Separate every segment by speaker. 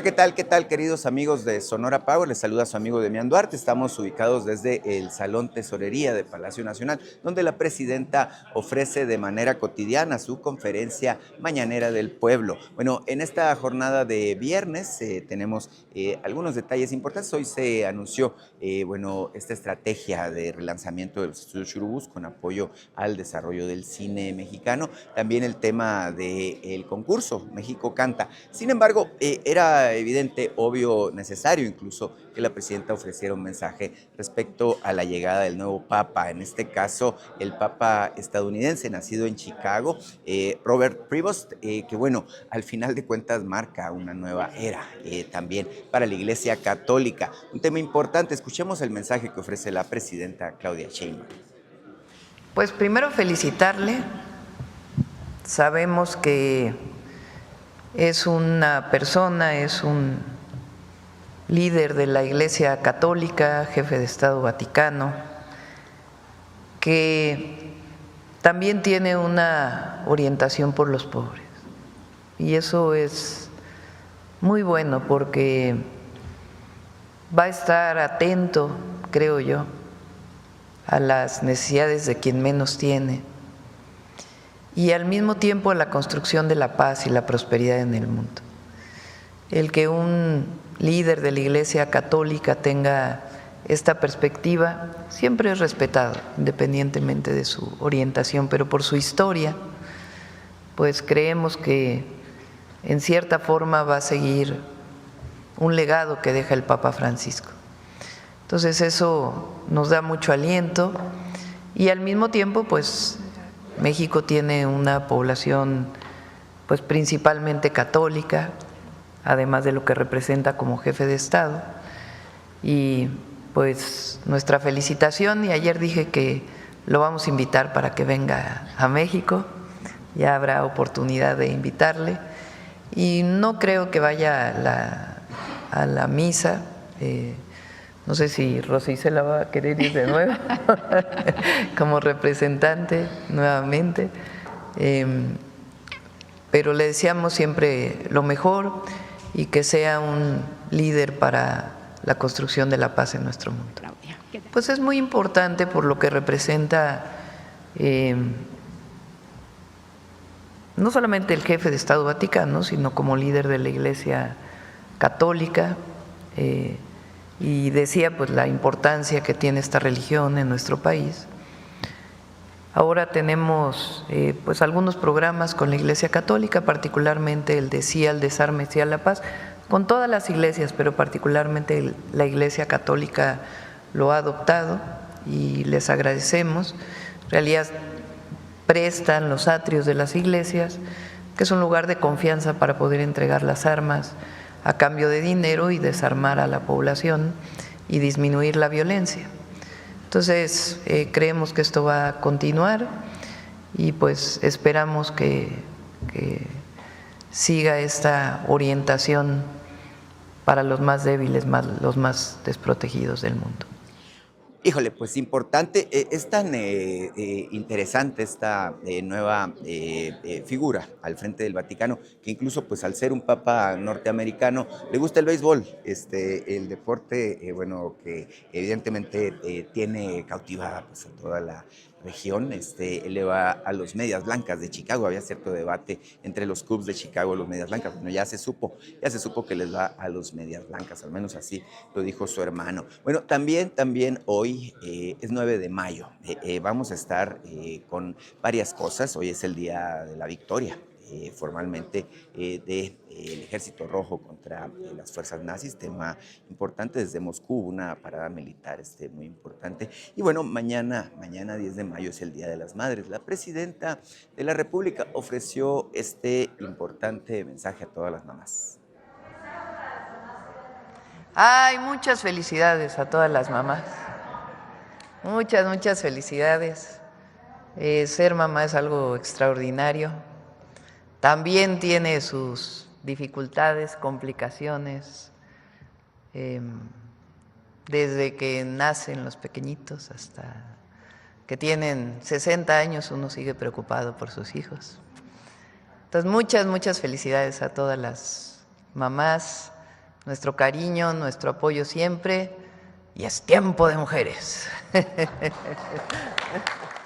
Speaker 1: ¿qué tal? ¿Qué tal, queridos amigos de Sonora Power? Les saluda su amigo Demián Duarte. Estamos ubicados desde el Salón Tesorería de Palacio Nacional, donde la presidenta ofrece de manera cotidiana su conferencia mañanera del pueblo. Bueno, en esta jornada de viernes tenemos algunos detalles importantes. Hoy se anunció, esta estrategia de relanzamiento de los estudios Churubús con apoyo al desarrollo del cine mexicano. También el tema del concurso México Canta. Sin embargo, era evidente, obvio, necesario incluso que la presidenta ofreciera un mensaje respecto a la llegada del nuevo Papa, en este caso el Papa estadounidense nacido en Chicago, Robert Prevost, que bueno, al final de cuentas marca una nueva era también para la Iglesia Católica. Un tema importante, escuchemos el mensaje que ofrece la presidenta Claudia Sheinbaum.
Speaker 2: Pues primero felicitarle, sabemos que es una persona, es un líder de la Iglesia Católica, jefe de Estado Vaticano, que también tiene una orientación por los pobres. Y eso es muy bueno porque va a estar atento, creo yo, a las necesidades de quien menos tiene y al mismo tiempo a la construcción de la paz y la prosperidad en el mundo. El que un líder de la Iglesia Católica tenga esta perspectiva siempre es respetado, independientemente de su orientación, pero por su historia, pues creemos que en cierta forma va a seguir un legado que deja el Papa Francisco. Entonces eso nos da mucho aliento y al mismo tiempo pues México tiene una población pues principalmente católica, además de lo que representa como jefe de Estado, y pues nuestra felicitación, y ayer dije que lo vamos a invitar para que venga a México, ya habrá oportunidad de invitarle, y no creo que vaya a la misa, no sé si Rosa Isela va a querer ir de nuevo como representante nuevamente, pero le deseamos siempre lo mejor y que sea un líder para la construcción de la paz en nuestro mundo. Pues es muy importante por lo que representa no solamente el jefe de Estado Vaticano, sino como líder de la Iglesia Católica, y decía pues la importancia que tiene esta religión en nuestro país. Ahora tenemos pues algunos programas con la Iglesia Católica, particularmente el de Sí al Desarme, Sí a la Paz, con todas las iglesias, pero particularmente la Iglesia Católica lo ha adoptado y les agradecemos. En realidad prestan los atrios de las iglesias, que es un lugar de confianza para poder entregar las armas a cambio de dinero y desarmar a la población y disminuir la violencia. Entonces, creemos que esto va a continuar y pues esperamos que siga esta orientación para los más débiles, los más desprotegidos del mundo.
Speaker 1: Híjole, pues importante, es tan interesante esta nueva figura al frente del Vaticano, que incluso pues al ser un papa norteamericano le gusta el béisbol, el deporte, que evidentemente tiene cautivada pues a toda la región. Él le va a los Medias Blancas de Chicago. Había cierto debate entre los Cubs de Chicago y los Medias Blancas. Bueno, ya se supo que les va a los Medias Blancas, al menos así lo dijo su hermano. Bueno, también hoy es 9 de mayo. Vamos a estar con varias cosas. Hoy es el Día de la Victoria. Formalmente del Ejército Rojo contra las fuerzas nazis, tema importante desde Moscú, una parada militar muy importante. Y bueno, mañana 10 de mayo es el Día de las Madres. La presidenta de la República ofreció este importante mensaje a todas las mamás.
Speaker 2: Ay, muchas felicidades a todas las mamás, muchas felicidades. Ser mamá es algo extraordinario. También tiene sus dificultades, complicaciones, desde que nacen los pequeñitos hasta que tienen 60 años, uno sigue preocupado por sus hijos. Entonces, muchas felicidades a todas las mamás, nuestro cariño, nuestro apoyo siempre, y es tiempo de mujeres.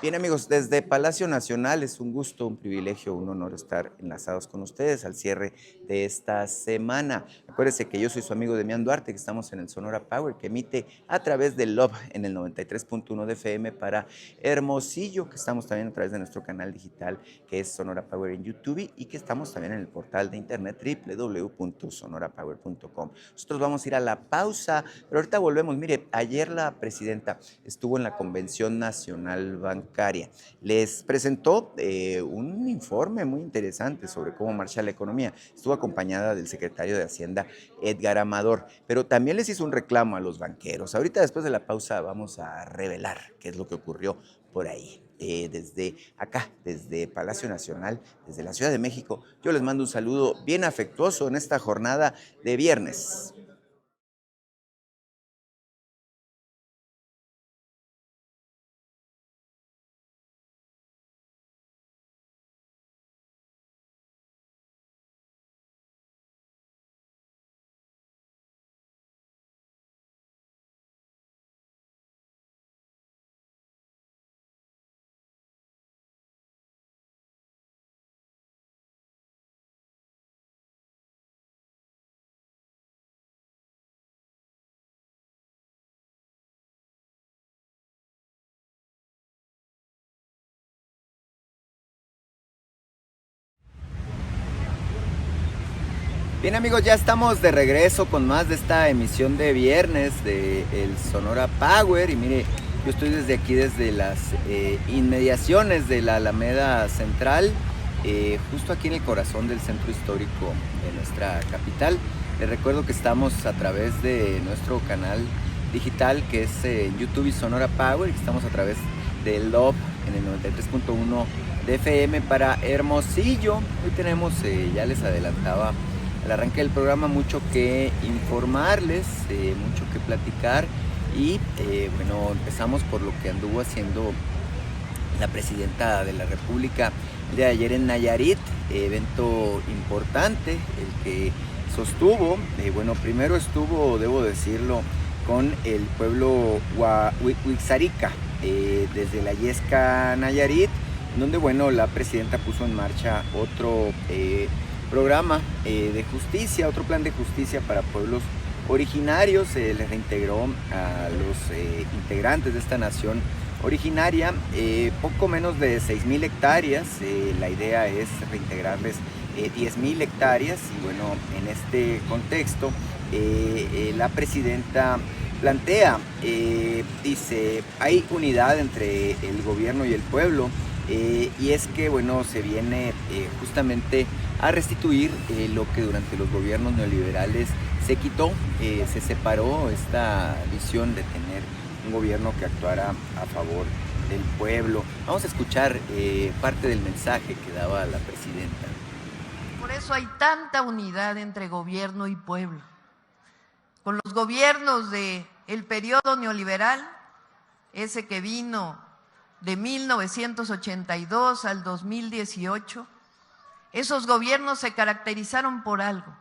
Speaker 1: Bien, amigos, desde Palacio Nacional es un gusto, un privilegio, un honor estar enlazados con ustedes al cierre de esta semana. Acuérdense que yo soy su amigo Demián Duarte, que estamos en el Sonora Power, que emite a través del Love en el 93.1 de FM para Hermosillo, que estamos también a través de nuestro canal digital, que es Sonora Power en YouTube, y que estamos también en el portal de internet www.sonorapower.com. Nosotros vamos a ir a la pausa, pero ahorita volvemos. Mire, ayer la presidenta estuvo en la Convención Nacional Bancaria. Les presentó un informe muy interesante sobre cómo marcha la economía. Estuvo acompañada del secretario de Hacienda, Edgar Amador, pero también les hizo un reclamo a los banqueros. Ahorita, después de la pausa, vamos a revelar qué es lo que ocurrió por ahí. Desde acá, desde Palacio Nacional, desde la Ciudad de México, yo les mando un saludo bien afectuoso en esta jornada de viernes. Bien, amigos, ya estamos de regreso con más de esta emisión de viernes de el Sonora Power. Y mire, yo estoy desde aquí, desde las inmediaciones de la Alameda Central, justo aquí en el corazón del centro histórico de nuestra capital. Les recuerdo que estamos a través de nuestro canal digital, que es YouTube y Sonora Power, y que estamos a través del Love en el 93.1 de FM para Hermosillo. Hoy tenemos, ya les adelantaba al arranque del programa, mucho que informarles, mucho que platicar, y bueno, empezamos por lo que anduvo haciendo la presidenta de la República de ayer en Nayarit, evento importante el que sostuvo. Bueno, primero estuvo, debo decirlo, con el pueblo Huixarica, desde la Yesca, Nayarit, donde, bueno, la presidenta puso en marcha otro programa de justicia, otro plan de justicia para pueblos originarios. Les reintegró a los integrantes de esta nación originaria poco menos de 6,000 hectáreas. La idea es reintegrarles 10,000 hectáreas, y bueno, en este contexto la presidenta plantea, dice, hay unidad entre el gobierno y el pueblo, y es que, bueno, se viene justamente a restituir lo que durante los gobiernos neoliberales se quitó, se separó esta visión de tener un gobierno que actuara a favor del pueblo. Vamos a escuchar parte del mensaje que daba la presidenta.
Speaker 2: Por eso hay tanta unidad entre gobierno y pueblo. Con los gobiernos del periodo neoliberal, ese que vino de 1982 al 2018, esos gobiernos se caracterizaron por algo: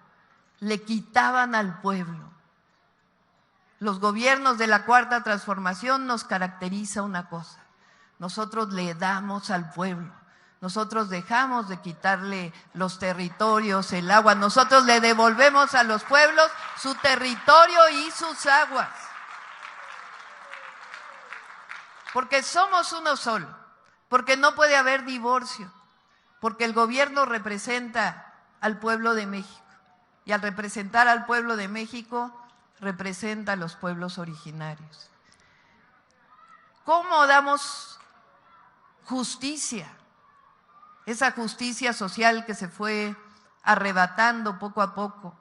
Speaker 2: le quitaban al pueblo. Los gobiernos de la Cuarta Transformación nos caracteriza una cosa: nosotros le damos al pueblo, nosotros dejamos de quitarle los territorios, el agua, nosotros le devolvemos a los pueblos su territorio y sus aguas. Porque somos uno solo, porque no puede haber divorcio, porque el gobierno representa al pueblo de México, y al representar al pueblo de México representa a los pueblos originarios. ¿Cómo damos justicia? Esa justicia social que se fue arrebatando poco a poco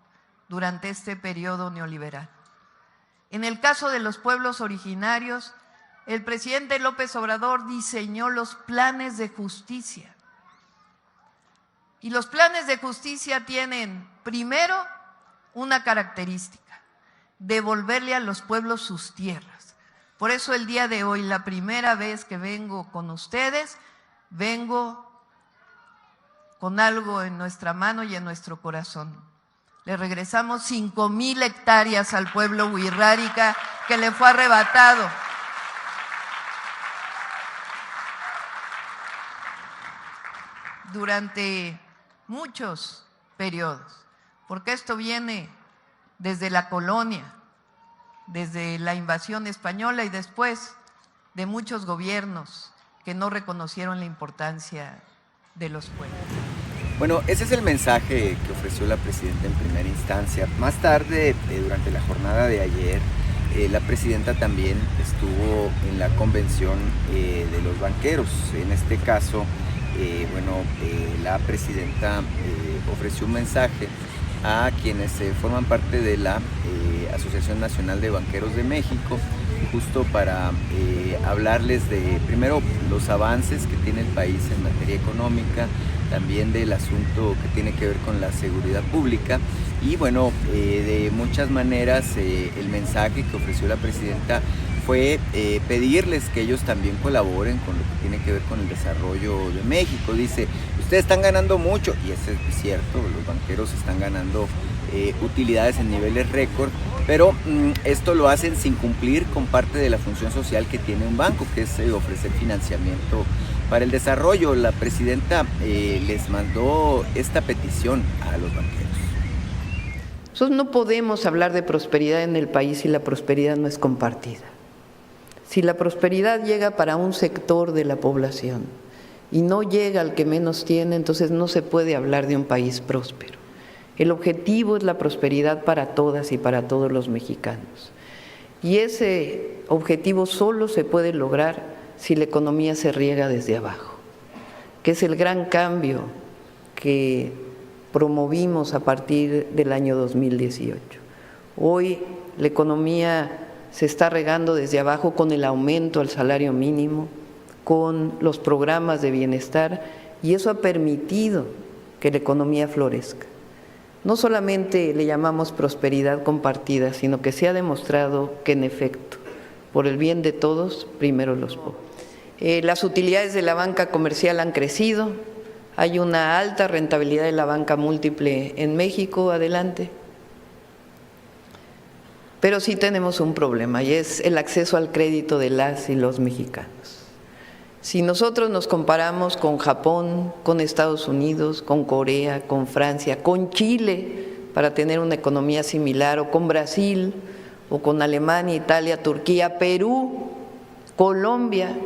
Speaker 2: durante este periodo neoliberal. En el caso de los pueblos originarios, el presidente López Obrador diseñó los planes de justicia. Y los planes de justicia tienen, primero, una característica: devolverle a los pueblos sus tierras. Por eso el día de hoy, la primera vez que vengo con ustedes, vengo con algo en nuestra mano y en nuestro corazón: Le regresamos 5,000 hectáreas al pueblo wixárika que le fue arrebatado. Durante muchos periodos, porque esto viene desde la colonia, desde la invasión española y después de muchos gobiernos que no reconocieron la importancia de los pueblos.
Speaker 1: Bueno, ese es el mensaje que ofreció la presidenta en primera instancia. Más tarde, durante la jornada de ayer, la presidenta también estuvo en la convención de los banqueros. En este caso, la presidenta ofreció un mensaje a quienes forman parte de la Asociación Nacional de Banqueros de México, justo para hablarles de, primero, los avances que tiene el país en materia económica, también del asunto que tiene que ver con la seguridad pública y de muchas maneras el mensaje que ofreció la presidenta fue pedirles que ellos también colaboren con lo que tiene que ver con el desarrollo de México. Dice, ustedes están ganando mucho, y eso es cierto, los banqueros están ganando utilidades en niveles récord, pero esto lo hacen sin cumplir con parte de la función social que tiene un banco, que es ofrecer financiamiento para el desarrollo. La presidenta les mandó esta petición a los banqueros.
Speaker 2: Nosotros no podemos hablar de prosperidad en el país si la prosperidad no es compartida. Si la prosperidad llega para un sector de la población y no llega al que menos tiene, entonces no se puede hablar de un país próspero. El objetivo es la prosperidad para todas y para todos los mexicanos. Y ese objetivo solo se puede lograr si la economía se riega desde abajo, que es el gran cambio que promovimos a partir del año 2018. Hoy la economía se está regando desde abajo con el aumento al salario mínimo, con los programas de bienestar, y eso ha permitido que la economía florezca. No solamente le llamamos prosperidad compartida, sino que se ha demostrado que en efecto, por el bien de todos, primero los pobres. Las utilidades de la banca comercial han crecido, hay una alta rentabilidad de la banca múltiple en México, adelante. Pero sí tenemos un problema y es el acceso al crédito de las y los mexicanos. Si nosotros nos comparamos con Japón, con Estados Unidos, con Corea, con Francia, con Chile, para tener una economía similar, o con Brasil, o con Alemania, Italia, Turquía, Perú, Colombia,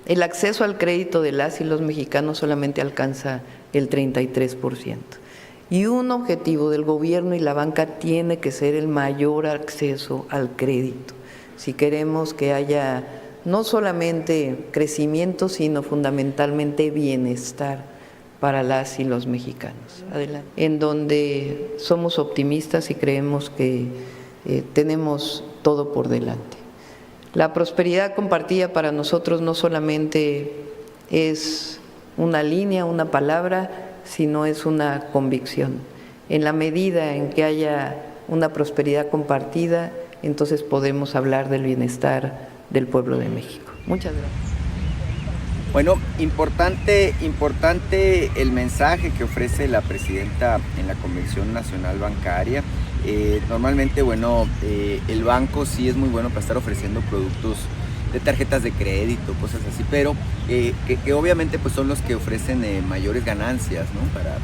Speaker 2: el acceso al crédito de las y los mexicanos solamente alcanza el 33%. Y un objetivo del gobierno y la banca tiene que ser el mayor acceso al crédito, si queremos que haya no solamente crecimiento, sino fundamentalmente bienestar para las y los mexicanos. Adelante. En donde somos optimistas y creemos que tenemos todo por delante. La prosperidad compartida para nosotros no solamente es una línea, una palabra, sino es una convicción. En la medida en que haya una prosperidad compartida, entonces podemos hablar del bienestar del pueblo de México. Muchas gracias.
Speaker 1: Bueno, importante el mensaje que ofrece la presidenta en la Convención Nacional Bancaria. Normalmente, el banco sí es muy bueno para estar ofreciendo productos de tarjetas de crédito, cosas así, pero que obviamente pues son los que ofrecen mayores ganancias, ¿no?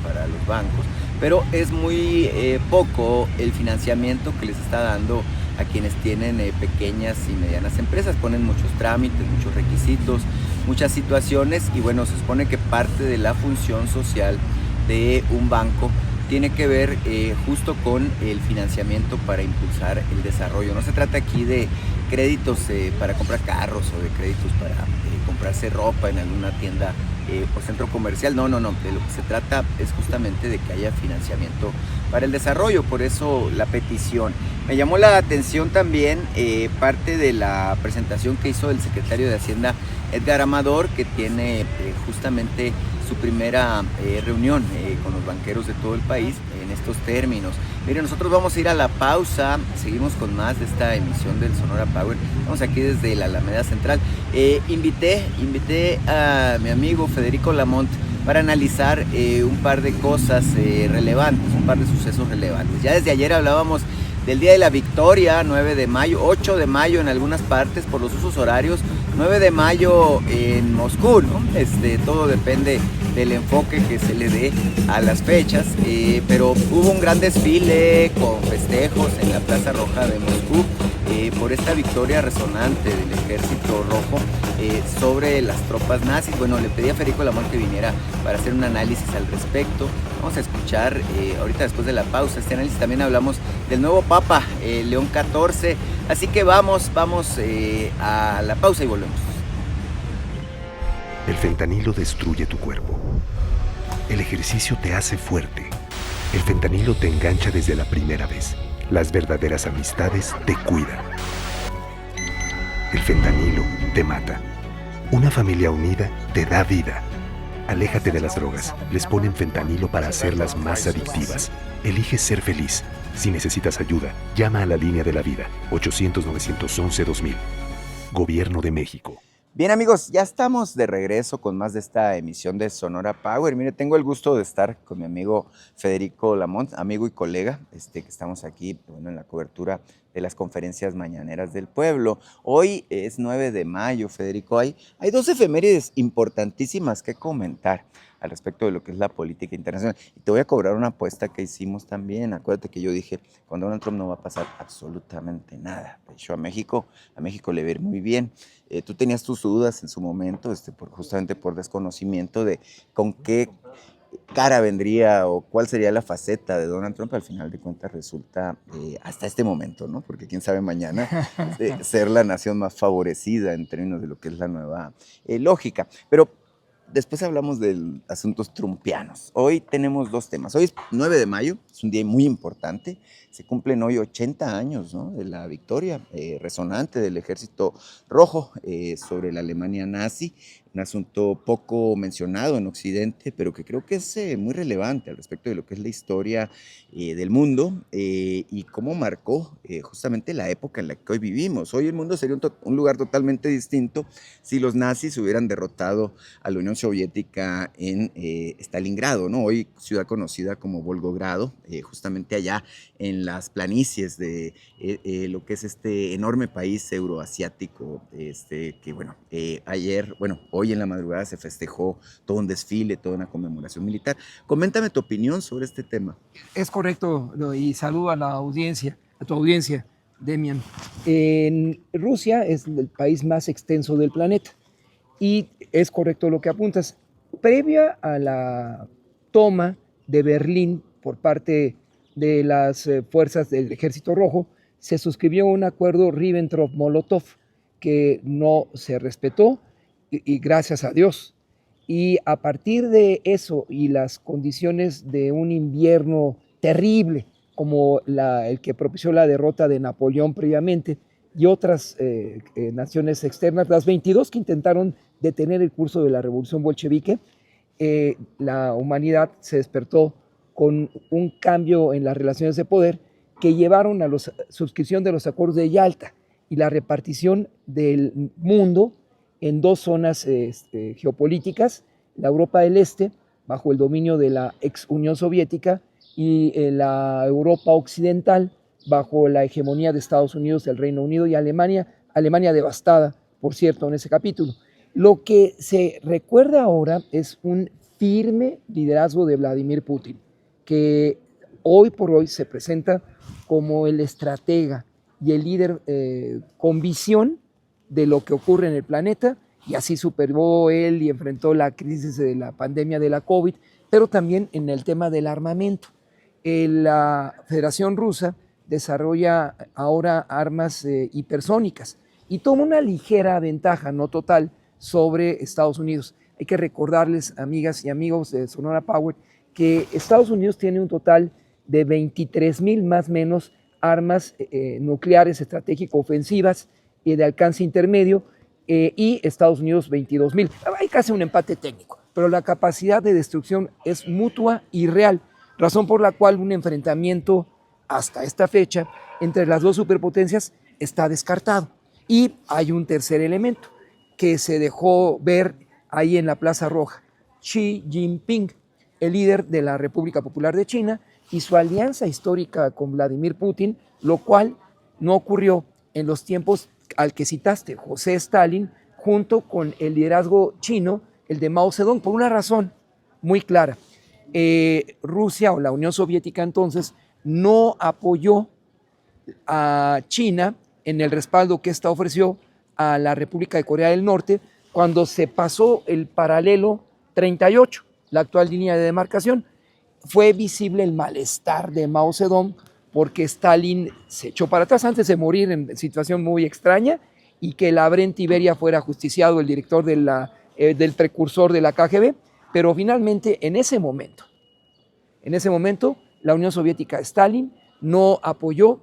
Speaker 1: para los bancos, pero es muy poco el financiamiento que les está dando a quienes tienen pequeñas y medianas empresas. Ponen muchos trámites, muchos requisitos, muchas situaciones y se supone que parte de la función social de un banco tiene que ver justo con el financiamiento para impulsar el desarrollo. No se trata aquí de créditos para comprar carros o de créditos para comprarse ropa en alguna tienda o centro comercial. No, de lo que se trata es justamente de que haya financiamiento para el desarrollo, por eso la petición. Me llamó la atención también parte de la presentación que hizo el secretario de Hacienda, Edgar Amador, que tiene justamente su primera reunión con los banqueros de todo el país en estos términos. Miren, nosotros vamos a ir a la pausa, seguimos con más de esta emisión del Sonora Power. Estamos aquí desde la Alameda Central. Invité a mi amigo Federico Lamont para analizar un par de cosas relevantes, un par de sucesos relevantes. Ya desde ayer hablábamos del Día de la Victoria, 9 de mayo, 8 de mayo en algunas partes por los usos horarios, 9 de mayo en Moscú, ¿no? Todo depende del enfoque que se le dé a las fechas, pero hubo un gran desfile con festejos en la Plaza Roja de Moscú por esta victoria resonante del Ejército Rojo sobre las tropas nazis. Bueno, le pedí a Federico Lamont que viniera para hacer un análisis al respecto. Vamos a escuchar ahorita después de la pausa este análisis. También hablamos del nuevo Papa, León XIV. Así que vamos a la pausa y volvemos.
Speaker 3: El fentanilo destruye tu cuerpo. El ejercicio te hace fuerte. El fentanilo te engancha desde la primera vez. Las verdaderas amistades te cuidan. El fentanilo te mata. Una familia unida te da vida. Aléjate de las drogas. Les ponen fentanilo para hacerlas más adictivas. Elige ser feliz. Si necesitas ayuda, llama a la línea de la vida, 800-911-2000. Gobierno de México.
Speaker 1: Bien amigos, ya estamos de regreso con más de esta emisión de Sonora Power. Mire, tengo el gusto de estar con mi amigo Federico Lamont, amigo y colega, que estamos aquí en la cobertura de las conferencias mañaneras del pueblo. Hoy es 9 de mayo, Federico. Hay dos efemérides importantísimas que comentar al respecto de lo que es la política internacional. Y te voy a cobrar una apuesta que hicimos también. Acuérdate que yo dije, con Donald Trump no va a pasar absolutamente nada. De hecho, a México le va a ir muy bien. Tú tenías tus dudas en su momento, justamente por desconocimiento de con qué cara vendría o cuál sería la faceta de Donald Trump. Al final de cuentas resulta, hasta este momento, ¿no? Porque quién sabe mañana, ser la nación más favorecida en términos de lo que es la nueva lógica. Pero después hablamos de asuntos trumpianos. Hoy tenemos dos temas. Hoy es 9 de mayo, es un día muy importante. Se cumplen hoy 80 años, ¿no?, de la victoria resonante del Ejército Rojo sobre la Alemania nazi. Un asunto poco mencionado en Occidente, pero que creo que es muy relevante al respecto de lo que es la historia del mundo y cómo marcó justamente la época en la que hoy vivimos. Hoy el mundo sería un lugar totalmente distinto si los nazis hubieran derrotado a la Unión Soviética en Stalingrado, ¿no? Hoy ciudad conocida como Volgogrado, justamente allá en las planicies de lo que es este enorme país euroasiático, que bueno, hoy en la madrugada se festejó todo un desfile, toda una conmemoración militar. Coméntame tu opinión sobre este tema.
Speaker 4: Es correcto, y saludo a la audiencia, a tu audiencia, Demian. En Rusia es el país más extenso del planeta y es correcto lo que apuntas. Previa a la toma de Berlín por parte de las fuerzas del Ejército Rojo, se suscribió un acuerdo Ribbentrop-Molotov que no se respetó y gracias a Dios. Y a partir de eso y las condiciones de un invierno terrible como el que propició la derrota de Napoleón previamente y otras naciones externas, las 22 que intentaron detener el curso de la revolución bolchevique, la humanidad se despertó con un cambio en las relaciones de poder que llevaron a la suscripción de los acuerdos de Yalta y la repartición del mundo en dos zonas geopolíticas, la Europa del Este, bajo el dominio de la ex Unión Soviética, y la Europa Occidental, bajo la hegemonía de Estados Unidos, del Reino Unido y Alemania devastada, por cierto, en ese capítulo. Lo que se recuerda ahora es un firme liderazgo de Vladimir Putin, que hoy por hoy se presenta como el estratega y el líder con visión de lo que ocurre en el planeta, y así superó él y enfrentó la crisis de la pandemia de la COVID, pero también en el tema del armamento. La Federación Rusa desarrolla ahora armas hipersónicas y toma una ligera ventaja, no total, sobre Estados Unidos. Hay que recordarles, amigas y amigos de Sonora Power, que Estados Unidos tiene un total de 23,000 más o menos armas nucleares estratégicas ofensivas y de alcance intermedio, y Estados Unidos 22,000. Hay casi un empate técnico, pero la capacidad de destrucción es mutua y real, razón por la cual un enfrentamiento hasta esta fecha entre las dos superpotencias está descartado. Y hay un tercer elemento que se dejó ver ahí en la Plaza Roja. Xi Jinping, el líder de la República Popular de China, y su alianza histórica con Vladimir Putin, lo cual no ocurrió en los tiempos al que citaste, José Stalin, junto con el liderazgo chino, el de Mao Zedong, por una razón muy clara. Rusia o la Unión Soviética entonces no apoyó a China en el respaldo que ésta ofreció a la República de Corea del Norte cuando se pasó el paralelo 38, la actual línea de demarcación. Fue visible el malestar de Mao Zedong porque Stalin se echó para atrás antes de morir en situación muy extraña, y que Lavrent Iberia fuera ajusticiado, el director del precursor de la KGB, pero finalmente en ese momento, la Unión Soviética, Stalin, no apoyó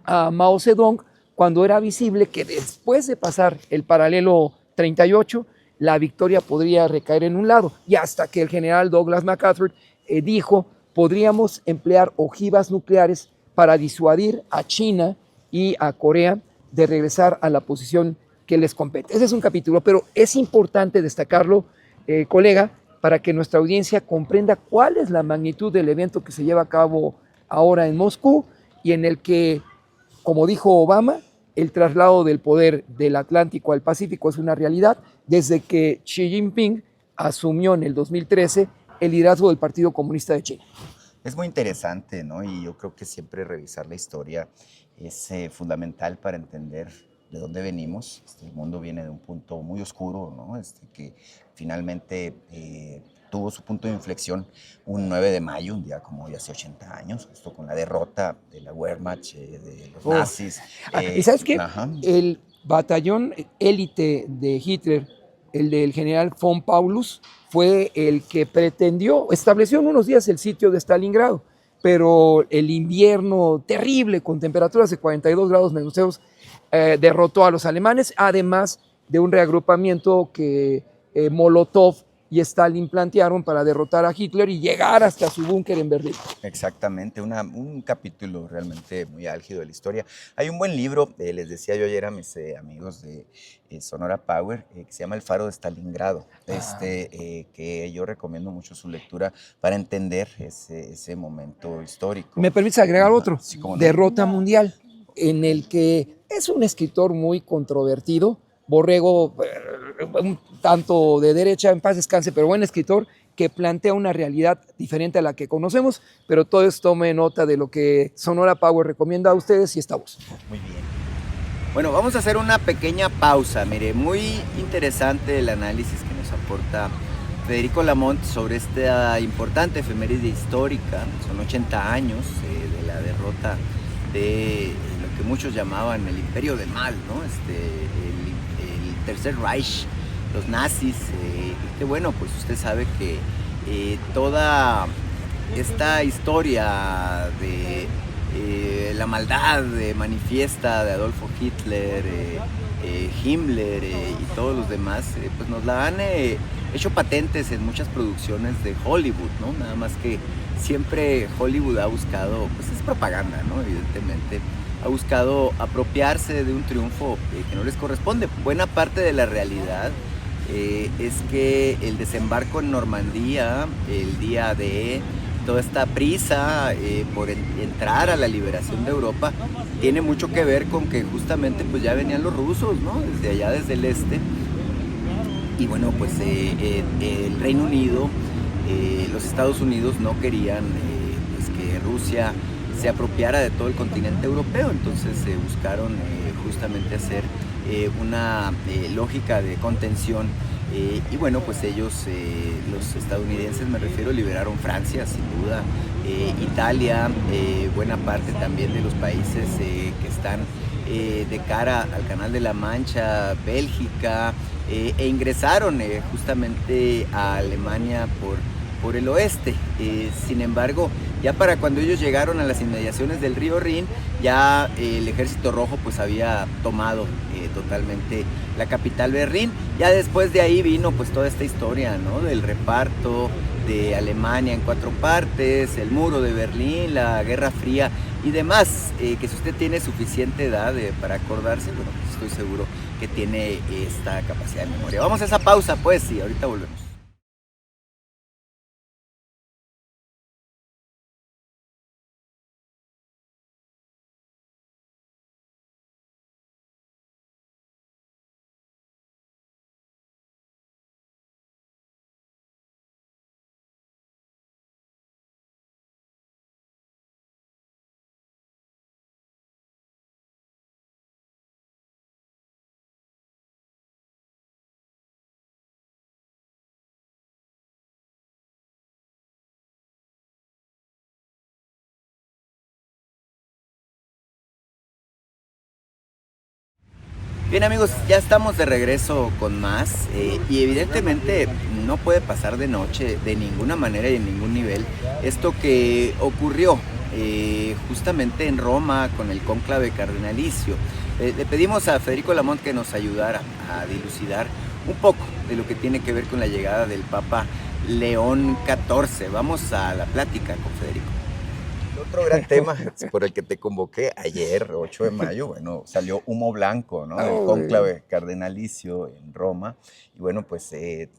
Speaker 4: a Mao Zedong cuando era visible que después de pasar el paralelo 38, la victoria podría recaer en un lado, y hasta que el general Douglas MacArthur dijo, podríamos emplear ojivas nucleares para disuadir a China y a Corea de regresar a la posición que les compete. Ese es un capítulo, pero es importante destacarlo, colega, para que nuestra audiencia comprenda cuál es la magnitud del evento que se lleva a cabo ahora en Moscú, y en el que, como dijo Obama, el traslado del poder del Atlántico al Pacífico es una realidad desde que Xi Jinping asumió en el 2013 el liderazgo del Partido Comunista de China.
Speaker 1: Es muy interesante, ¿no? Y yo creo que siempre revisar la historia es fundamental para entender de dónde venimos. El mundo viene de un punto muy oscuro, ¿no? Que finalmente tuvo su punto de inflexión un 9 de mayo, un día como hoy hace 80 años, justo con la derrota de la Wehrmacht, de los nazis.
Speaker 4: ¿Y sabes qué? El batallón élite de Hitler, el del general von Paulus, fue el que estableció en unos días el sitio de Stalingrado, pero el invierno terrible con temperaturas de 42 grados menos derrotó a los alemanes, además de un reagrupamiento que Molotov y Stalin plantearon para derrotar a Hitler y llegar hasta su búnker en Berlín.
Speaker 1: Exactamente, un capítulo realmente muy álgido de la historia. Hay un buen libro, les decía yo ayer a mis amigos de Sonora Power, que se llama El Faro de Stalingrado, que yo recomiendo mucho su lectura para entender ese momento histórico.
Speaker 4: ¿Me permites agregar otro?
Speaker 1: Sí, ¿cómo no?
Speaker 4: Derrota Mundial, en el que es un escritor muy controvertido, Borrego, un tanto de derecha, en paz descanse, pero buen escritor, que plantea una realidad diferente a la que conocemos, pero todo esto tome nota de lo que Sonora Power recomienda a ustedes y estamos.
Speaker 1: Muy bien. Bueno, vamos a hacer una pequeña pausa. Mire, muy interesante el análisis que nos aporta Federico Lamont sobre esta importante efeméride histórica. Son 80 años de la derrota de lo que muchos llamaban el Imperio del Mal, ¿no? El Tercer Reich, los nazis, que bueno, pues usted sabe que toda esta historia de la maldad manifiesta de Adolfo Hitler, Himmler y todos los demás, pues nos la han hecho patentes en muchas producciones de Hollywood, ¿no? Nada más que siempre Hollywood ha buscado, pues es propaganda, ¿no? Evidentemente, ha buscado apropiarse de un triunfo que no les corresponde. Buena parte de la realidad es que el desembarco en Normandía, el día de toda esta prisa por entrar a la liberación de Europa, tiene mucho que ver con que justamente pues ya venían los rusos, ¿no? Desde allá, desde el este. Y bueno, pues el Reino Unido, los Estados Unidos no querían pues que Rusia se apropiara de todo el continente europeo, entonces buscaron justamente hacer una lógica de contención y bueno, pues ellos, los estadounidenses me refiero, liberaron Francia, sin duda, Italia, buena parte también de los países que están de cara al Canal de la Mancha, Bélgica, e ingresaron justamente a Alemania por el oeste. Sin embargo, ya para cuando ellos llegaron a las inmediaciones del río Rin, ya el Ejército Rojo pues había tomado totalmente la capital Berlín. Ya después de ahí vino pues toda esta historia, ¿no? Del reparto de Alemania en 4 partes, el muro de Berlín, la Guerra Fría y demás, que si usted tiene suficiente edad para acordarse, bueno, pues estoy seguro que tiene esta capacidad de memoria. Vamos a esa pausa pues y ahorita volvemos. Bien amigos, ya estamos de regreso con más y evidentemente no puede pasar de noche de ninguna manera y en ningún nivel esto que ocurrió justamente en Roma con el cónclave cardenalicio. Le pedimos a Federico Lamont que nos ayudara a dilucidar un poco de lo que tiene que ver con la llegada del Papa León XIV. Vamos a la plática con Federico. Otro gran tema por el que te convoqué ayer, 8 de mayo, bueno, salió humo blanco, ¿no? El cónclave cardenalicio en Roma. Y bueno, pues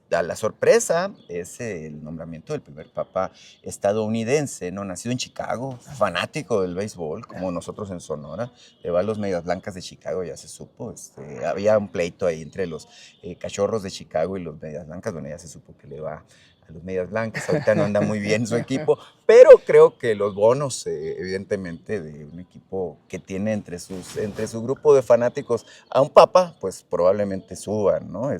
Speaker 1: la sorpresa es el nombramiento del primer papa estadounidense, ¿no? Nacido en Chicago, fanático del béisbol, como nosotros en Sonora. Le va a los Medias Blancas de Chicago, ya se supo. Había un pleito ahí entre los Cachorros de Chicago y los Medias Blancas. Bueno, ya se supo que le va a los Medias Blancas. Ahorita no anda muy bien su equipo, pero creo que los bonos, evidentemente, de un equipo que tiene entre su grupo de fanáticos a un papa, pues probablemente suban, ¿no?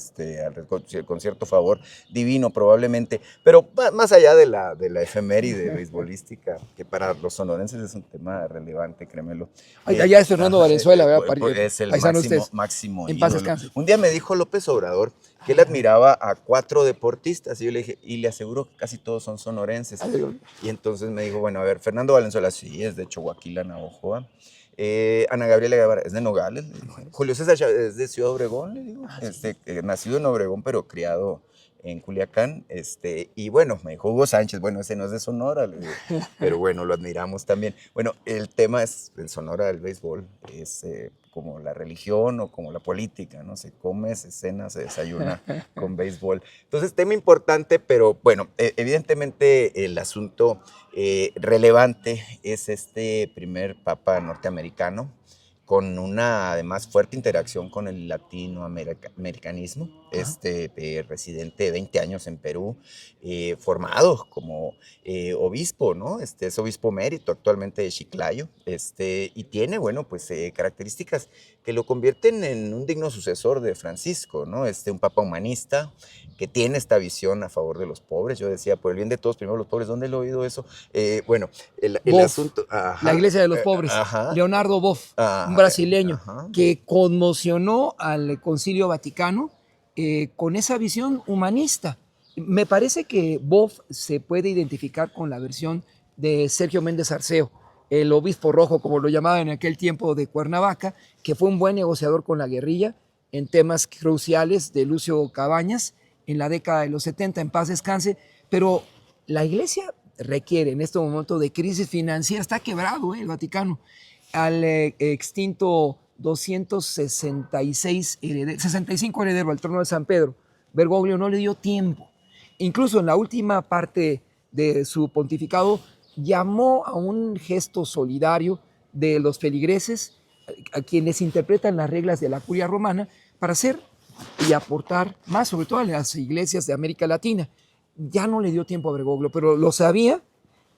Speaker 1: Con cierto favor divino, probablemente. Pero más allá de la efeméride beisbolística, que para los sonorenses es un tema relevante, créemelo.
Speaker 4: Allá es Fernando Valenzuela, ¿verdad?
Speaker 1: Es el máximo
Speaker 4: en paz
Speaker 1: ídolo.
Speaker 4: descanse.
Speaker 1: Un día me dijo López Obrador que él admiraba a 4 deportistas, y yo le dije, y le aseguro que casi todos son sonorenses. Y entonces me dijo, bueno, a ver, Fernando Valenzuela, sí, es de Chihuahua, Navojoa. Ana Gabriela Guevara, es de Nogales. Julio César Chávez, es de Ciudad Obregón, le digo. Nacido en Obregón, pero criado en Culiacán. Y bueno, me dijo Hugo Sánchez, bueno, ese no es de Sonora, le digo, pero bueno, lo admiramos también. Bueno, el tema es, en Sonora, del béisbol, es como la religión o como la política, ¿no? Se come, se cena, se desayuna con béisbol. Entonces, tema importante, pero bueno, evidentemente el asunto relevante es este primer papa norteamericano, con una además fuerte interacción con el latinoamericanismo, residente de 20 años en Perú, formado como obispo, ¿no? Es obispo emérito actualmente de Chiclayo, y tiene, bueno, pues características que lo convierten en un digno sucesor de Francisco, ¿no? Un papa humanista que tiene esta visión a favor de los pobres. Yo decía, por el bien de todos, primero los pobres. ¿Dónde lo he oído eso? El asunto... Ajá,
Speaker 4: la Iglesia de los Pobres, Leonardo Boff, un brasileño que conmocionó al Concilio Vaticano con esa visión humanista. Me parece que Boff se puede identificar con la versión de Sergio Méndez Arceo, el obispo rojo, como lo llamaban en aquel tiempo, de Cuernavaca, que fue un buen negociador con la guerrilla en temas cruciales de Lucio Cabañas en la década de los 70, en paz descanse. Pero la Iglesia requiere en este momento de crisis financiera, está quebrado el Vaticano, al extinto 65 heredero al trono de San Pedro, Bergoglio no le dio tiempo. Incluso en la última parte de su pontificado llamó a un gesto solidario de los feligreses, a quienes interpretan las reglas de la curia romana, para hacer y aportar más, sobre todo a las iglesias de América Latina. Ya no le dio tiempo a Bergoglio, pero lo sabía,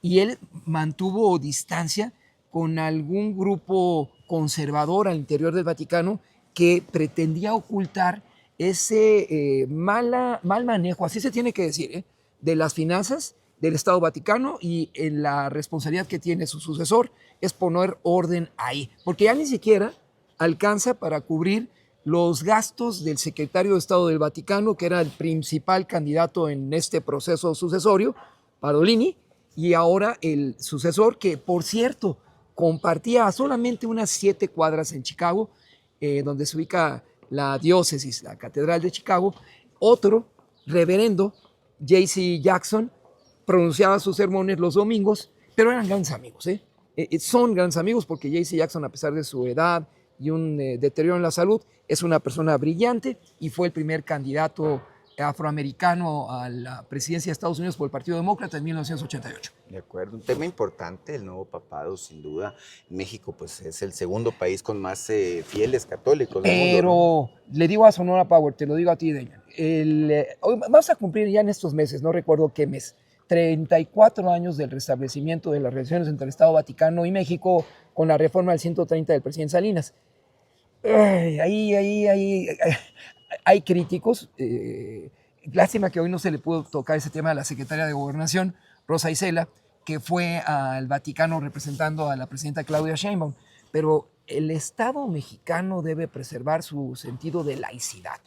Speaker 4: y él mantuvo distancia con algún grupo conservador al interior del Vaticano que pretendía ocultar ese mal manejo, así se tiene que decir, de las finanzas del Estado Vaticano, y en la responsabilidad que tiene su sucesor es poner orden ahí, porque ya ni siquiera alcanza para cubrir los gastos del secretario de Estado del Vaticano, que era el principal candidato en este proceso sucesorio, Parolini, y ahora el sucesor, que por cierto compartía solamente unas 7 cuadras en Chicago, donde se ubica la diócesis, la Catedral de Chicago. Otro reverendo, J.C. Jackson, pronunciaba sus sermones los domingos, pero eran grandes amigos. Son grandes amigos, porque J.C. Jackson, a pesar de su edad y un deterioro en la salud, es una persona brillante y fue el primer candidato afroamericano a la presidencia de Estados Unidos por el Partido Demócrata en 1988.
Speaker 1: De acuerdo, un tema importante, el nuevo papado, sin duda. México, pues, es el segundo país con más fieles católicos del mundo,
Speaker 4: Pero
Speaker 1: ¿no?
Speaker 4: le digo a Sonora Power, te lo digo a ti, Demian, vamos a cumplir ya en estos meses, no recuerdo qué mes, 34 años del restablecimiento de las relaciones entre el Estado Vaticano y México con la reforma del 130 del presidente Salinas. Hay críticos. Lástima que hoy no se le pudo tocar ese tema a la secretaria de Gobernación, Rosa Isela, que fue al Vaticano representando a la presidenta Claudia Sheinbaum. Pero el Estado mexicano debe preservar su sentido de laicidad,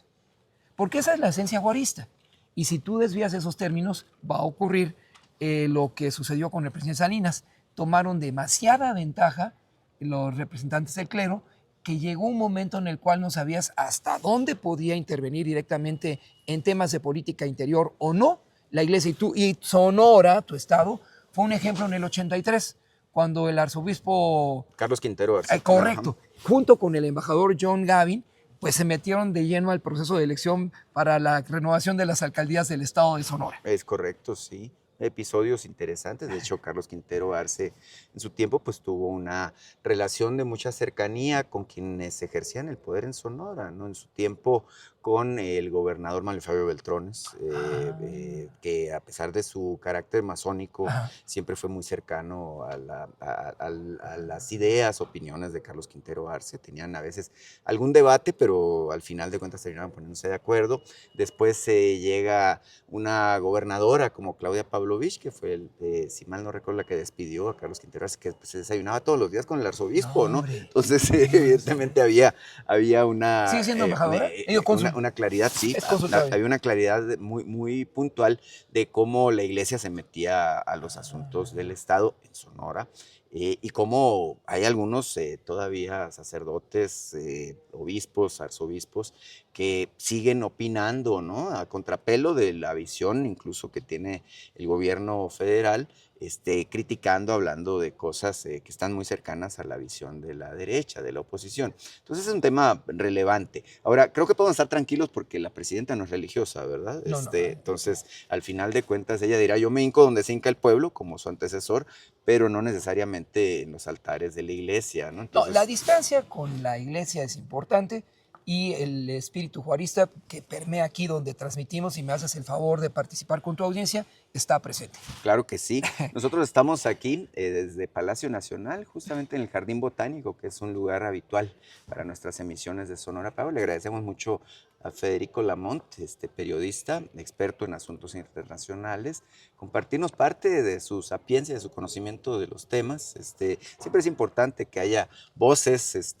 Speaker 4: porque esa es la esencia juarista. Y si tú desvías esos términos, va a ocurrir lo que sucedió con el presidente Salinas. Tomaron demasiada ventaja los representantes del clero, que llegó un momento en el cual no sabías hasta dónde podía intervenir directamente en temas de política interior o no la iglesia. Y Sonora, tu estado, fue un ejemplo en el 83, cuando el arzobispo...
Speaker 1: Carlos Quintero Arce.
Speaker 4: Correcto. Junto con el embajador John Gavin, pues se metieron de lleno al proceso de elección para la renovación de las alcaldías del estado de Sonora.
Speaker 1: Es correcto, sí. Episodios interesantes. De hecho, Carlos Quintero Arce en su tiempo pues tuvo una relación de mucha cercanía con quienes ejercían el poder en Sonora, ¿no? En su tiempo con el gobernador Manuel Fabio Beltrones, que a pesar de su carácter masónico, siempre fue muy cercano a las ideas, opiniones de Carlos Quintero Arce. Tenían a veces algún debate, pero al final de cuentas terminaban poniéndose de acuerdo. Después llega una gobernadora como Claudia Pavlovich, que fue, si mal no recuerdo, la que despidió a Carlos Quintero Arce, que pues, se desayunaba todos los días con el arzobispo, ¿no? Entonces, evidentemente había una...
Speaker 4: ¿Sigue siendo embajadora?
Speaker 1: Una claridad, sí, había una claridad muy, muy puntual de cómo la iglesia se metía a los asuntos del Estado en Sonora, y cómo hay algunos todavía sacerdotes, obispos, arzobispos, que siguen opinando, ¿no? A contrapelo de la visión incluso que tiene el gobierno federal, criticando, hablando de cosas que están muy cercanas a la visión de la derecha, de la oposición. Entonces es un tema relevante. Ahora, creo que podemos estar tranquilos porque la presidenta no es religiosa, ¿verdad?
Speaker 4: No.
Speaker 1: Entonces, al final de cuentas, ella dirá, yo me hinco donde se hinca el pueblo, como su antecesor, pero no necesariamente en los altares de la iglesia, ¿no? Entonces,
Speaker 4: la distancia con la iglesia es importante, y el espíritu juarista que permea aquí donde transmitimos, y me haces el favor de participar con tu audiencia, está presente.
Speaker 1: Claro que sí. Nosotros estamos aquí desde Palacio Nacional, justamente en el Jardín Botánico, que es un lugar habitual para nuestras emisiones de Sonora Power. Le agradecemos mucho a Federico Lamont, periodista, experto en asuntos internacionales, compartirnos parte de su sapiencia, de su conocimiento de los temas. Siempre es importante que haya voces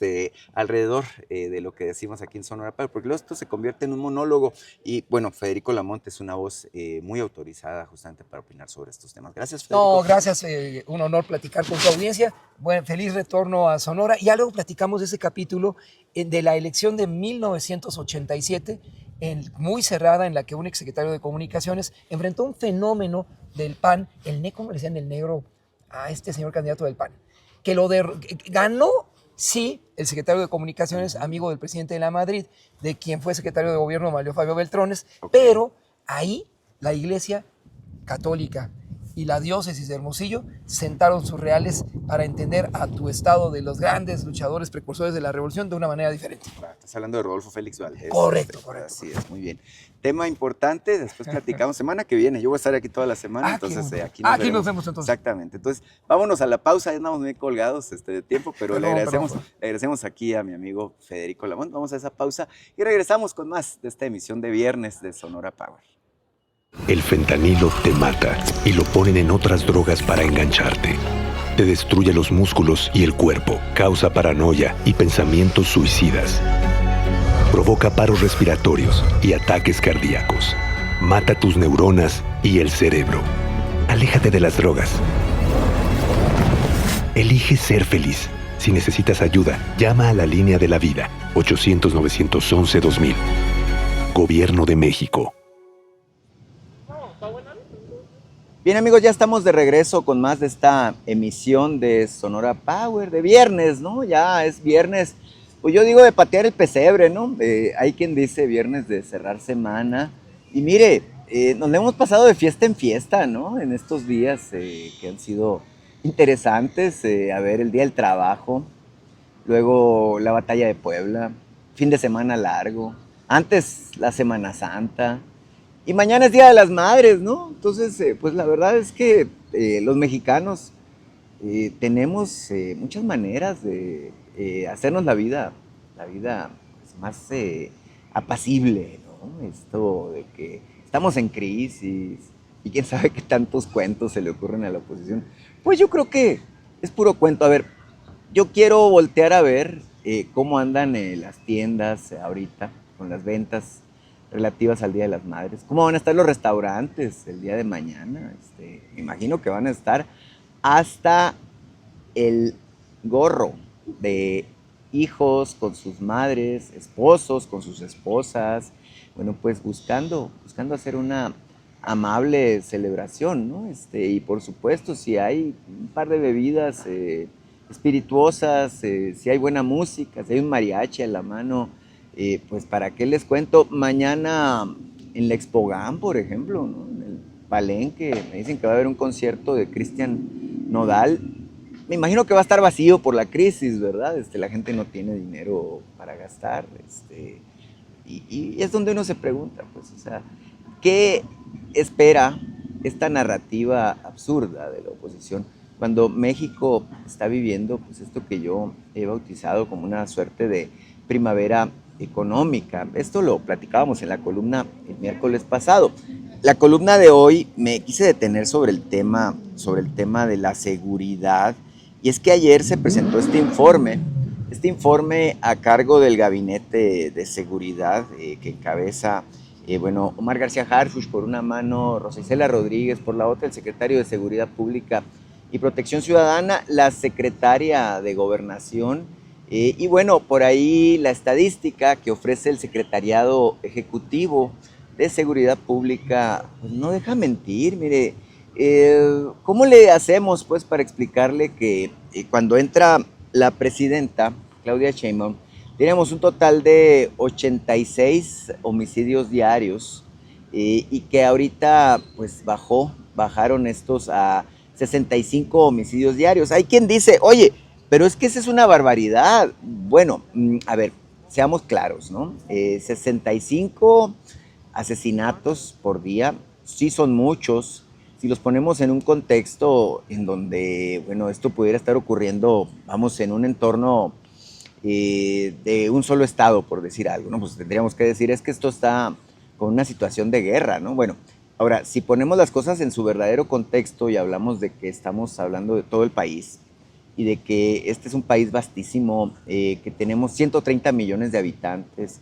Speaker 1: alrededor de lo que decimos aquí en Sonora Power, porque luego esto se convierte en un monólogo. Y bueno, Federico Lamont es una voz muy autorizada justamente para opinar sobre estos temas. Gracias, Federico.
Speaker 4: No, gracias. Un honor platicar con tu audiencia. Bueno, feliz retorno a Sonora. Ya luego platicamos de ese capítulo de la elección de 1987, muy cerrada, en la que un exsecretario de Comunicaciones enfrentó un fenómeno del PAN, ¿cómo le decían el negro a este señor candidato del PAN? Que ganó, sí, el secretario de Comunicaciones, amigo del presidente de la Madrid, de quien fue secretario de gobierno Manuel Fabio Beltrones, pero ahí la Iglesia Católica y la diócesis de Hermosillo sentaron sus reales para entender a tu estado de los grandes luchadores precursores de la revolución de una manera diferente.
Speaker 1: Estás hablando de Rodolfo Félix Valdés.
Speaker 4: Correcto.
Speaker 1: Así es, muy bien. Tema importante, después platicamos. Semana que viene, yo voy a estar aquí toda la semana, entonces aquí nos vemos entonces. Exactamente. Entonces, vámonos a la pausa, ya andamos muy colgados de tiempo, pero le agradecemos aquí a mi amigo Federico Lamont. Vamos a esa pausa y regresamos con más de esta emisión de viernes de Sonora Power.
Speaker 3: El fentanilo te mata y lo ponen en otras drogas para engancharte. Te destruye los músculos y el cuerpo, causa paranoia y pensamientos suicidas. Provoca paros respiratorios y ataques cardíacos. Mata tus neuronas y el cerebro. Aléjate de las drogas. Elige ser feliz. Si necesitas ayuda, llama a la línea de la vida, 800-911-2000. Gobierno de México.
Speaker 1: Bien, amigos, ya estamos de regreso con más de esta emisión de Sonora Power, de viernes, ¿no? Ya es viernes, pues yo digo de patear el pesebre, ¿no? Hay quien dice viernes de cerrar semana. Y mire, nos hemos pasado de fiesta en fiesta, ¿no? En estos días que han sido interesantes. A ver, el Día del Trabajo, luego la Batalla de Puebla, fin de semana largo, antes la Semana Santa. Y mañana es Día de las Madres, ¿no? Entonces, pues la verdad es que los mexicanos tenemos muchas maneras de hacernos la vida pues, más apacible, ¿no? Esto de que estamos en crisis y quién sabe qué tantos cuentos se le ocurren a la oposición. Pues yo creo que es puro cuento. A ver, yo quiero voltear a ver cómo andan las tiendas ahorita con las ventas relativas al Día de las Madres, cómo van a estar los restaurantes el día de mañana. Me imagino que van a estar hasta el gorro de hijos con sus madres, esposos con sus esposas, bueno, pues buscando hacer una amable celebración, ¿no? Y por supuesto, si hay un par de bebidas espirituosas, si hay buena música, si hay un mariachi a la mano, pues para qué les cuento, mañana en la Expogan, por ejemplo, ¿no? En el Palenque, me dicen que va a haber un concierto de Cristian Nodal. Me imagino que va a estar vacío por la crisis, ¿verdad? La gente no tiene dinero para gastar, y es donde uno se pregunta, pues, o sea, ¿qué espera esta narrativa absurda de la oposición cuando México está viviendo, pues, esto que yo he bautizado como una suerte de primavera económica? Esto lo platicábamos en la columna el miércoles pasado. La columna de hoy me quise detener sobre el tema de la seguridad, y es que ayer se presentó este informe a cargo del Gabinete de Seguridad que encabeza Omar García Harfuch por una mano, Rosa Isela Rodríguez por la otra, el secretario de Seguridad Pública y Protección Ciudadana, la secretaria de Gobernación, y bueno, por ahí la estadística que ofrece el Secretariado Ejecutivo de Seguridad Pública, pues no deja mentir. Mire, ¿cómo le hacemos pues para explicarle que cuando entra la presidenta Claudia Sheinbaum tenemos un total de 86 homicidios diarios, y que ahorita pues bajaron estos a 65 homicidios diarios? Hay quien dice, oye, pero es que esa es una barbaridad. Bueno, a ver, seamos claros, ¿no? 65 asesinatos por día, sí son muchos. Si los ponemos en un contexto en donde, bueno, esto pudiera estar ocurriendo, vamos, en un entorno de un solo estado, por decir algo, ¿no? Pues tendríamos que decir, es que esto está con una situación de guerra, ¿no? Bueno, ahora, si ponemos las cosas en su verdadero contexto y hablamos de que estamos hablando de todo el país y de que este es un país vastísimo, que tenemos 130 millones de habitantes,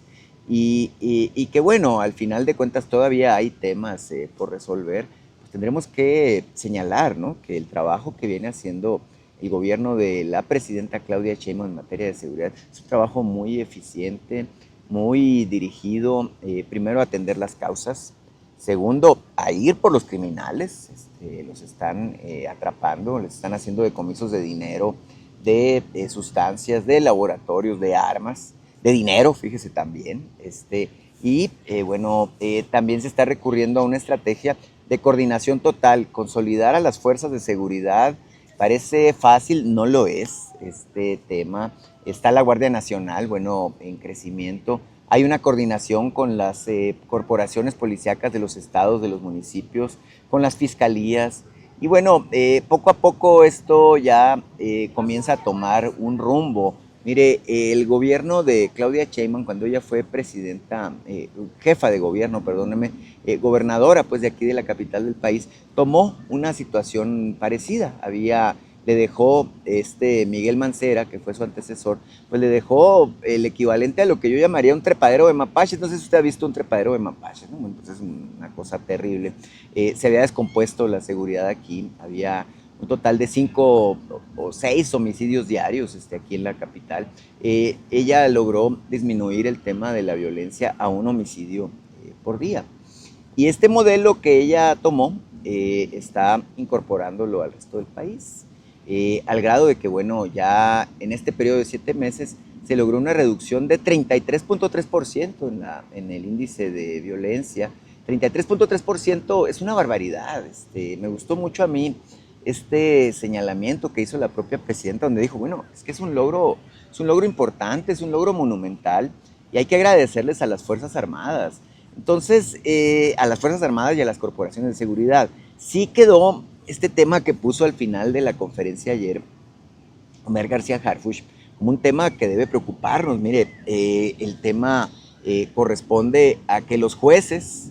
Speaker 1: y que, bueno, al final de cuentas todavía hay temas por resolver, pues tendremos que señalar, ¿no?, que el trabajo que viene haciendo el gobierno de la presidenta Claudia Sheinbaum en materia de seguridad es un trabajo muy eficiente, muy dirigido, primero a atender las causas, segundo a ir por los criminales, los están atrapando, les están haciendo decomisos de dinero, de sustancias, de laboratorios, de armas, de dinero, fíjese también, también se está recurriendo a una estrategia de coordinación total, consolidar a las fuerzas de seguridad. Parece fácil, no lo es este tema. Está la Guardia Nacional, bueno, en crecimiento. Hay una coordinación con las corporaciones policíacas de los estados, de los municipios, con las fiscalías. Y bueno, poco a poco esto ya comienza a tomar un rumbo. Mire, el gobierno de Claudia Sheinbaum, cuando ella fue presidenta, jefa de gobierno, perdóneme, gobernadora pues de aquí de la capital del país, tomó una situación parecida. Le dejó Miguel Mancera, que fue su antecesor, pues le dejó el equivalente a lo que yo llamaría un trepadero de mapaches. No sé si usted ha visto un trepadero de mapaches, ¿no? Bueno, pues es una cosa terrible. Se había descompuesto la seguridad aquí, había un total de 5 o 6 homicidios diarios aquí en la capital. Ella logró disminuir el tema de la violencia a un homicidio por día. Y este modelo que ella tomó está incorporándolo al resto del país, al grado de que, bueno, ya en este periodo de 7 meses se logró una reducción de 33.3% en el índice de violencia. 33.3% es una barbaridad. Me gustó mucho a mí este señalamiento que hizo la propia presidenta, donde dijo, bueno, es que es un logro importante, es un logro monumental, y hay que agradecerles a las Fuerzas Armadas. Entonces, a las Fuerzas Armadas y a las corporaciones de seguridad. Sí quedó este tema que puso al final de la conferencia ayer Omar García Harfuch como un tema que debe preocuparnos. Mire, el tema corresponde a que los jueces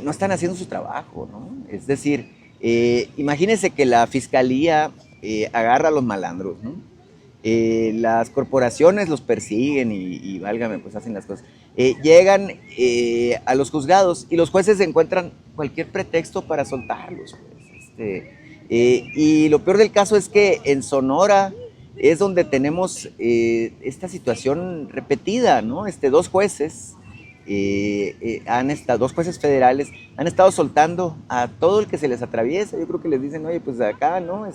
Speaker 1: no están haciendo su trabajo, ¿no? Es decir, imagínense que la fiscalía agarra a los malandros, ¿no? las corporaciones los persiguen y válgame, pues hacen las cosas. Llegan a los juzgados y los jueces encuentran cualquier pretexto para soltarlos. Pues, y lo peor del caso es que en Sonora es donde tenemos esta situación repetida, ¿no? Dos jueces dos jueces federales han estado soltando a todo el que se les atraviesa. Yo creo que les dicen, oye, pues acá, ¿no?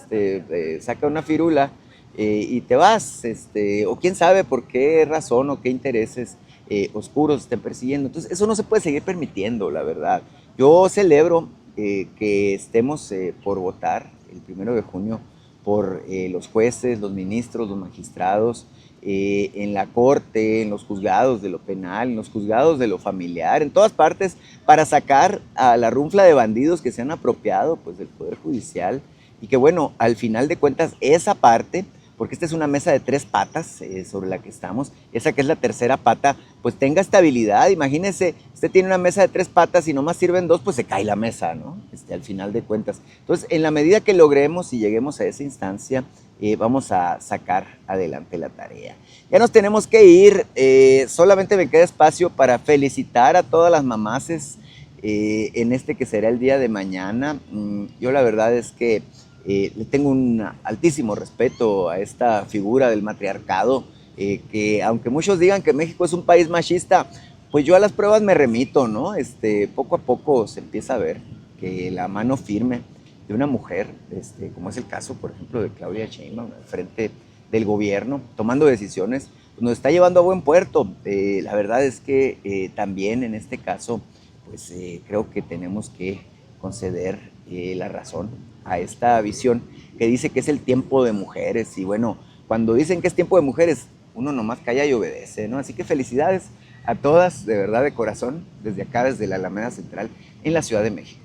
Speaker 1: Saca una firula y te vas, o quién sabe por qué razón o qué intereses oscuros estén persiguiendo. Entonces, eso no se puede seguir permitiendo, la verdad. Yo celebro que estemos por votar el 1 de junio por los jueces, los ministros, los magistrados, en la corte, en los juzgados de lo penal, en los juzgados de lo familiar, en todas partes, para sacar a la runfla de bandidos que se han apropiado pues, del Poder Judicial y que bueno, al final de cuentas esa parte, porque esta es una mesa de 3 patas sobre la que estamos, esa que es la tercera pata, pues tenga estabilidad. Imagínese, usted tiene una mesa de 3 patas y nomás sirven 2, pues se cae la mesa, ¿no? Al final de cuentas. Entonces, en la medida que logremos y lleguemos a esa instancia, vamos a sacar adelante la tarea. Ya nos tenemos que ir, solamente me queda espacio para felicitar a todas las mamases en que será el día de mañana. Yo la verdad es que le tengo un altísimo respeto a esta figura del matriarcado, que aunque muchos digan que México es un país machista, pues yo a las pruebas me remito, ¿no? Poco a poco se empieza a ver que la mano firme de una mujer, como es el caso, por ejemplo, de Claudia Sheinbaum, al frente del gobierno, tomando decisiones, pues nos está llevando a buen puerto. La verdad es que también en este caso, pues creo que tenemos que conceder la razón a esta visión que dice que es el tiempo de mujeres. Y bueno, cuando dicen que es tiempo de mujeres, uno nomás calla y obedece, ¿no? Así que felicidades a todas, de verdad, de corazón, desde acá, desde la Alameda Central, en la Ciudad de México.